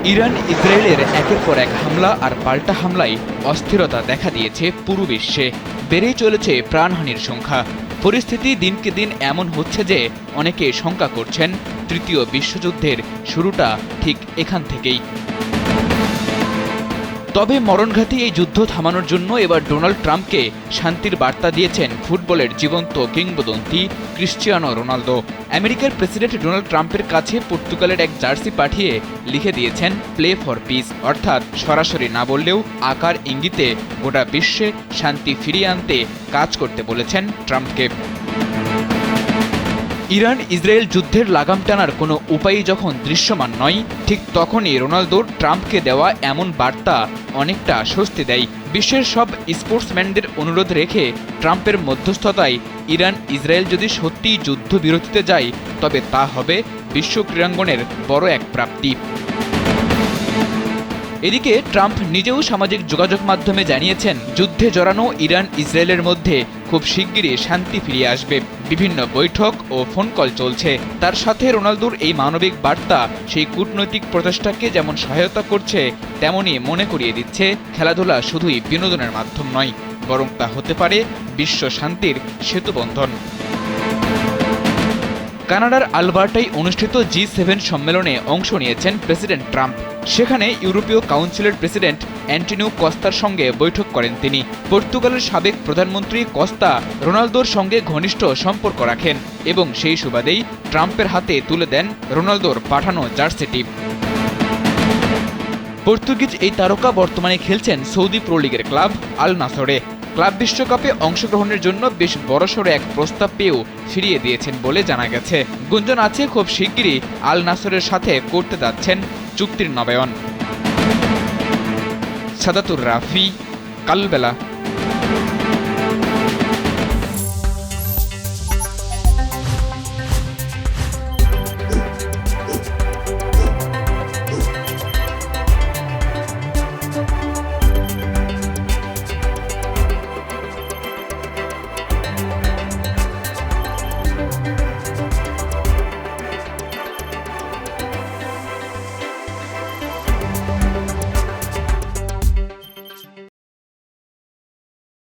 Iran ইসরায়েলের একের পর এক হামলা আর পাল্টা হামলায় অস্থিরতা দেখা দিয়েছে পুরো বিশ্বে। বেড়েই চলেছে প্রাণহানির সংখ্যা। পরিস্থিতি দিনকে দিন এমন হচ্ছে যে অনেকে শঙ্কা করছেন তৃতীয় বিশ্বযুদ্ধের শুরুটা ঠিক এখান থেকেই। তবে মরণঘাতী এই যুদ্ধ থামানোর জন্য এবার ডোনাল্ড ট্রাম্পকে শান্তির বার্তা দিয়েছেন ফুটবলের জীবন্ত কিংবদন্তি ক্রিশ্চিয়ানো রোনালদো। আমেরিকার প্রেসিডেন্ট ডোনাল্ড ট্রাম্পের কাছে পর্তুগালের এক জার্সি পাঠিয়ে লিখে দিয়েছেন প্লে ফর পিস, অর্থাৎ সরাসরি না বললেও আকার ইঙ্গিতে গোটা বিশ্বে শান্তি ফিরিয়ে আনতে কাজ করতে বলেছেন ট্রাম্পকে। ইরান ইসরায়েল যুদ্ধের লাগাম টানার কোনো উপায়ই যখন দৃশ্যমান নয়, ঠিক তখনই রোনালদোর ট্রাম্পকে দেওয়া এমন বার্তা অনেকটা স্বস্তি দেয়। বিশ্বের সব স্পোর্টসম্যানদের অনুরোধ রেখে ট্রাম্পের মধ্যস্থতায় ইরান ইসরায়েল যদি সত্যিই যুদ্ধবিরতিতে যায়, তবে তা হবে বিশ্ব ক্রীড়াঙ্গনের বড় এক প্রাপ্তি। এদিকে ট্রাম্প নিজেও সামাজিক যোগাযোগ মাধ্যমে জানিয়েছেন, যুদ্ধে জড়ানো ইরান ইসরায়েলের মধ্যে খুব শিগগিরই শান্তি ফিরিয়ে আসবে। বিভিন্ন বৈঠক ও ফোন কল চলছে। তার সাথে রোনালদোর এই মানবিক বার্তা সেই কূটনৈতিক প্রচেষ্টাকে যেমন সহায়তা করছে, তেমনই মনে করিয়ে দিচ্ছে খেলাধুলা শুধুই বিনোদনের মাধ্যম নয়, বরং তা হতে পারে বিশ্ব শান্তির সেতুবন্ধন। কানাডার আলবার্টায় অনুষ্ঠিত G7 সম্মেলনে অংশ নিয়েছেন প্রেসিডেন্ট ট্রাম্প। সেখানে ইউরোপীয় কাউন্সিলের প্রেসিডেন্ট অ্যান্টনিও কস্তার সঙ্গে বৈঠক করেন তিনি। পর্তুগালের সাবেক প্রধানমন্ত্রী কস্তা রোনালদোর সঙ্গে ঘনিষ্ঠ সম্পর্ক রাখেন এবং সেই সুবাদেই ট্রাম্পের হাতে তুলে দেন রোনালদোর পাঠানো জার্সিটি। পর্তুগিজ এই তারকা বর্তমানে খেলছেন সৌদি প্রো লিগের ক্লাব আল নাসরে। ক্লাব বিশ্বকাপে অংশগ্রহণের জন্য বেশ বড়সড় এক প্রস্তাব পেয়েও ফিরিয়ে দিয়েছেন বলে জানা গেছে। গুঞ্জন আছে খুব শিগগিরই আল নাসরের সাথে করতে যাচ্ছেন চুক্তির নবায়ন। সাদাতুর রাফি, কালবেলা।